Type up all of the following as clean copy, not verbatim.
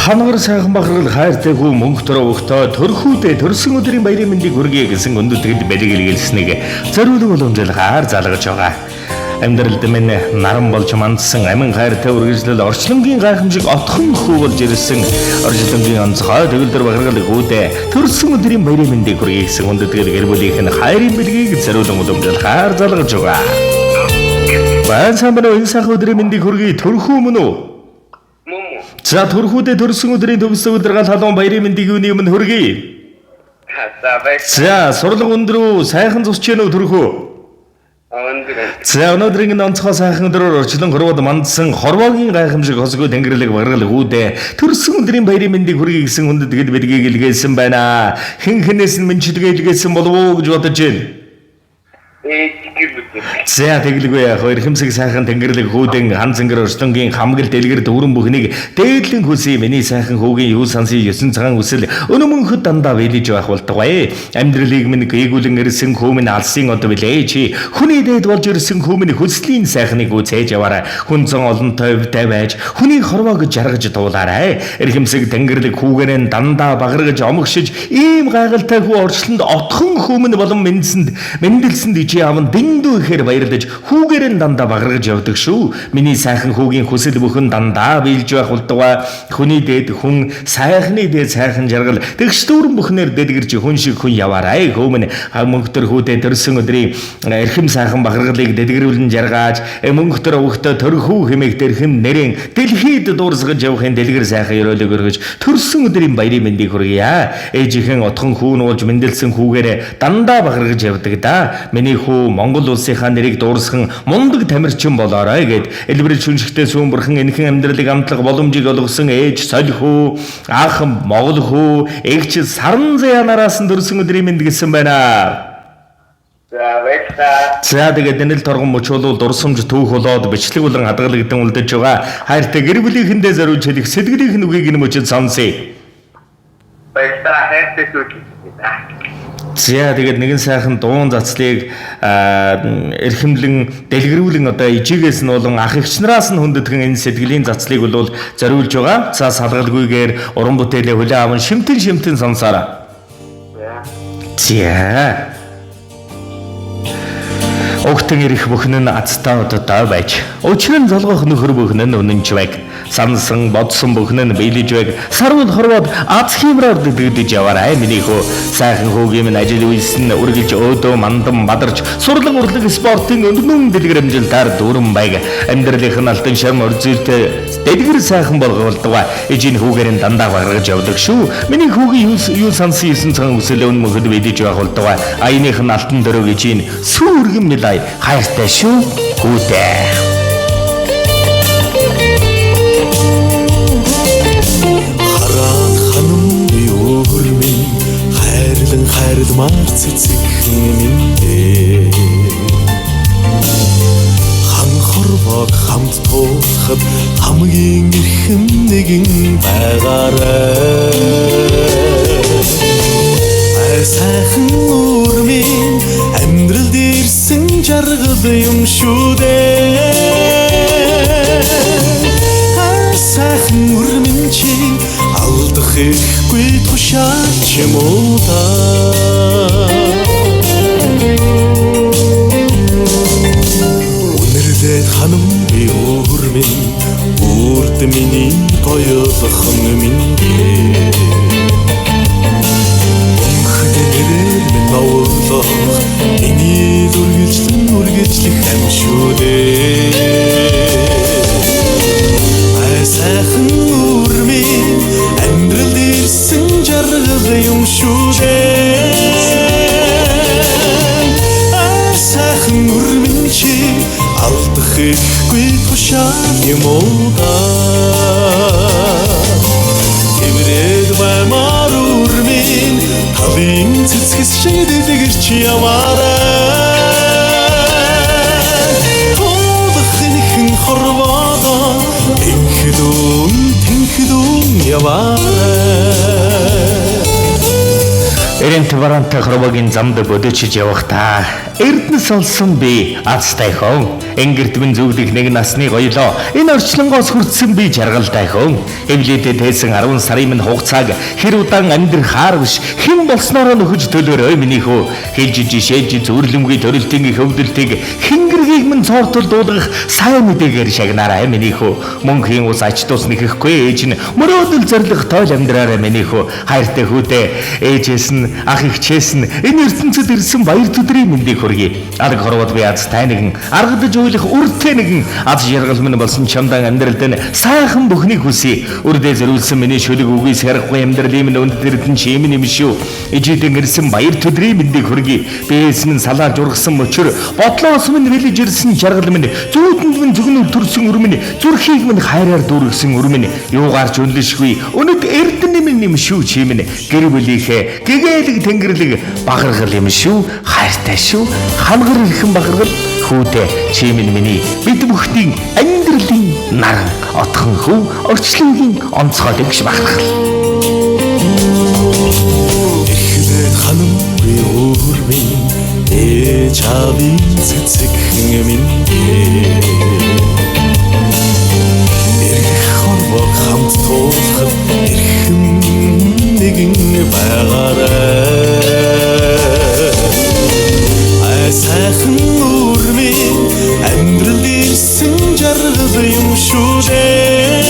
Ханагар сайхан бахархал хайртай хүү мөнгө төрөвхтөө төрхүүдээ төрсөн өдрийн баярын мэндийг хүргэе гэсэн өндөдгөд бэлгэлсэнийг зориулсан боломжлохоор залгаж байгаа. Амьдралд минь наран болж мандсан амин хайртай үргэлжлэл орчлонгийн гайхамшиг отхон хүү болж ирсэн орчлонгийн онцгой төгөлдөр бахархал хүүдээ төрсөн өдрийн баярын мэндийг хүргэе гэсэн өндөдгөд гэр бүлийнх нь хайрын бэлгийг зориулсан боломжлохоор залгаж байгаа. Баян самбар энэ сайхан өдрийн мэндийг хүргэе төрхүү мөн үү? За төрхүүдээ төрсөн өдрийн төгссөн өдөр гал халуун баярын мэндийг юуны өмнө хүргэе. За сурлаг өндрөө сайхан зусч гэнэ үү төрхөө? За өнөөдрийн онцгой сайхан өдрөөр орчлон хорвоод мандсан хорвоогийн гайхамшиг хосгоо тэнгэрлэг баргал хүүдээ төрсөн өдрийн баярын мэндийг хүргэе гэсэн хүндэтгэл бэлгийг илгээсэн байна. Хэн хэнээс нь мэнчилгээ илгээсэн болов уу гэж бодож байна. За тэглгүй яах вэ? Эрхэмсэг сайхан тэнгэрлэг хүүдэн хан зэнгэр орчлонгийн хамгал дэлгэр дүүрэн бүхнийг дээдлэн хүсье миний сайхан хүүгийн юу сансын 9 цагаан үсэл өнөмөнхөд дандаа вэлж байх болтугай. Амьдралыг минь гээгүүлэн ирсэн хүү минь алсын од билээ чи. Хүний дээд болж ирсэн хүү минь хүслийн сайхныг үзээж яваарай. Хүн зан олонтой өвтэй байж хүний хорвоог жаргаж дуулаарай. Эрхэмсэг тэнгэрлэг хүүгээрэн дандаа багаргаж омгшиж ийм гайхалтай хүү орчлонд отхон хүү минь болон мэндэлсэнд чи аван дэндүү ихээр баярлаж хүүгээрэн дандаа багаргаж явдаг шүү. Миний сайхан хүүгийн хүсэл бүхэн дандаа биелж байх болтугай. Хүний дээд хүн сайхны дээд сайхан жаргал тэгш дүүрэн бүхнээр дэлгэрч хүн шиг хүн яваарай. Хөөмн мөнгөтөр хүүдээ төрсөн өдрийн эрхэм сайхан багаргалыг дэлгэрүүлэн жаргааж мөнгөтөр өвгтөө төрхүү хэмээх тэрхэм нэрэн дэлхийд дуурсгаж явахын дэлгэр сайхан ёроолыг өргөж төрсөн өдрийн баярын мэндийг хүргье. Ээжийнхэн отхон хүү нуулж мэндэлсэн хүүгээрээ дандаа багаргаж явдаг да. Миний хүү Монгол улсынхаа нэрийг дуурсхан мундаг тамирчин болоорой гэд элбэрж шүншигтэй сүүмбэрхэн энэхэн амьдралыг амтлах боломжийг олгосон ээж соль хүү, ах Монгол хүү, эгч саран зяанараас нь төрсөн өдрийн мэнд гэсэн байна. За тэгээд нэл торгон мөчөөлөл дурсамж түүх болоод бичлэг болон хадгалагдсан үлдэж байгаа. Хайртай гэр бүлийнхэндээ зориулж хэлэх сэтгэлийнх нь үгийг нь мөчөд сонсъё. хайртай сүлж. За тэгээд нэгэн сайхан дуун цацлыг эрхэмлэн дэлгэрүүлэн одоо ижигээс нь болон ах эгч нараас нь хүндэтгэн энэ сэтгэлийн цацлыг бол зориулж байгаа. За салгалгүйгээр уран бүтээлээ хүлээн аван шимтэн сонсоорой. За. Огтэн ирэх бүхэн нь азтаа одоо байж. Учир нь золгох нөхөр бүхэн нь үнэнч байг. Сансан бодсон бүхэн нь биелэж байг. Сарвал хорвоод аз хэмрээр дэгдэж яваарай миний хөө. Сайхан хүүгийн минь ажил үйлсэн үргэлж өөдөө мандан бадарч сурлаг урлаг спортын өнөмөн дэлгэрэмжилтээр дүүрэн байг. Амьдралынх нь алтан шам өрзөлтэй дэлгэр сайхан болгоолдгаа. Ижийн хүүгээр нь дандаа багаргаж явдаг шүү. Миний хүүгийн юу сансан 9 цагаан үсэл өнмөхөд биелэж байх болдгаа. Аяных нь алтан дөрөв ижийн сүүргэн мэлай хайртай шүү хүүтэй. хайрлмаар цэцэг минь хан хорвоог хамт туулахад хамгийн эрхэм нэгэн байгаарай. Сайхан үрмийн амьдралд ирсэн жаргал юм шүү дээ. Сайхан үрмийн чи алдах ихгүй тушаач юм уу та. Үнэрлээд ханам би үрмийн үрд миний гоёлхон минь Наурлах миний үргэлжлэх юм шүү дээ. Сайхан үрмийн амьдралд ирсэн жаргал юм шүү дээ. Сайхан үрмийн чи алдах ихгүй тушаал юм уу да. Тэврээд баймаар үрмийн Халын цэцгэс шиг дэлгэрч яваарай. Хуулахын хорвоодоо тэнхдүүн яваарай. Эрент варантай хорвогийн замд бодочж явах та. Эрд фитнес олсон би азтай хон. Энгэртмэн зүглэх нэг насны гоёлоо. Энэ орчлонгоос хүрдсэн би жаргалтай хон. Эвлэдэ тээсэн 10 сарын минь хугацааг хэр удаан амьдрахаар биш хэн болсноороо нөхөж төлөөрэй миний хөө. Хэлж жишээж зүрлэмгүй төрөлтийн их өвдөлтийг хингэргийг минь цоортол дуулгах сайн мэдээгээр шагнаарай миний хөө. Мөнхийн ус ач тус нэхэхгүй ээж нь мөрөөдөл зориг тойл амьдраарай миний хөө. Хайртай хүүдээ ээжээс нь ах ихчээс нь энэ ертөнцид ирсэн баяр төдрийн мэндийг хүргэе. Арга хорвоод би азтай нэгэн аргадаж уйлах үртэй нэгэн аз жаргал минь болсон чамдан амьдралд нь сайхан бүхнийг хүсье. Үрдээ зөрүүлсэн миний шүлэг үгүйс харахгүй амьдралын минь өндөртөн чимэн юм шүү. Ижидэн ирсэн баяр төдрийн мэндийг хүргэе. Бээс минь салааж ургасан мөчөр бодлоос минь хэлж ирсэн жаргал минь зүүдэнд минь зүгнүр төрсөн үр минь зүрхийг минь хайраар дүүргэсэн үр минь юугаарч өнлөшгүй. Өнөд эрдэнэ минь юм шүү чимэн гэр бүлийнхээ гэгээлэг тэнгэрлэг багаргал юм шүү. Хайртай шүү. Хангар ирхэн багаргал хүүдээ чимэн миний бид бүхний амьдралын наран отхон хөв орчлонгийн онцгой гэж багаргал. Эхлээд ханам би өөрмийн ээж аавын цэцэг минь эрх хорвоо хамт туулахад эрхэм нэгэн байгаарай. Сайхан өрмийн амьдрал ирсэн жаргал юм шүү дээ.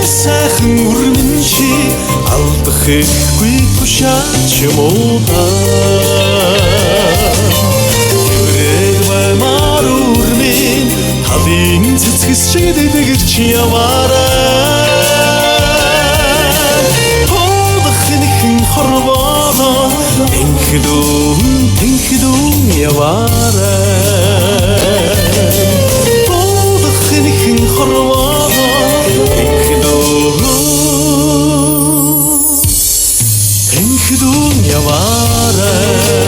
Сайхан өрмийн чи алдах ихгүй тушаач юм уу та. Тэрэг баймар өрмийн талын цэцгэс шиг дэлгэрч яваарай. Хоолох нэхэн хорвоо Тэнхдүүн яваарай. Боодох нэхэн хорвоо Тэнхдүүн яваарай.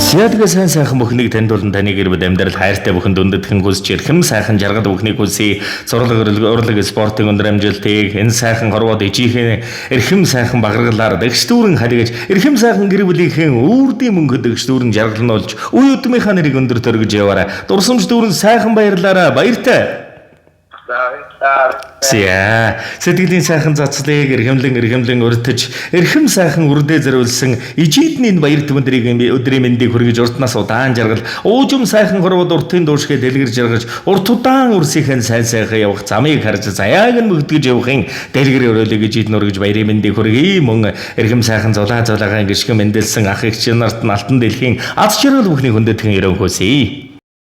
Seadга сайн сайхан бүхнийг танд болон таны гэр бүл амьдрал хайртай бүхэнд өндөдгөн хүсч эрхэм сайхан жаргал бүхнийг хүсье. Зурлаг урлаг спортын өндөр амжилтыг энэ сайхан хорвоод ижийнхэн эрхэм сайхан багаргалаар дэгштүүрэн халигаж эрхэм сайхан гэр бүлийнхэн үрдийн мөнгөд дэгштүүрэн жаргал нь олж үе удмынхаа нэрийг өндөр төргөж яваарай. Дурсамж дүүрэн сайхан баярлаарай. Баяртай. Зя сэтгэлийн сайхан цацлыг эрхэмлэн уртж эрхэм сайхан үрдээ зориулсан ижидний баяр түмэндрийг өдрийн мэндийг хүргэж уртнаас удаан жаргал уужим сайхан хорвоод уртын дуушгээ дэлгэр жаргаж урт удаан үрсийнхэн сайн сайхан явах замыг харж заяаг нь мөгдөж явахын дэлгэр өрөөлөг ижид нүргэж баярын мэндийг хүргэе. Мөн эрхэм сайхан зулаагаан гიშгэн мэндэлсэн ах эгч нарт нь алтан дэлхийн аз жаргал бүхний хүндэтгэн өрөөн хөсье.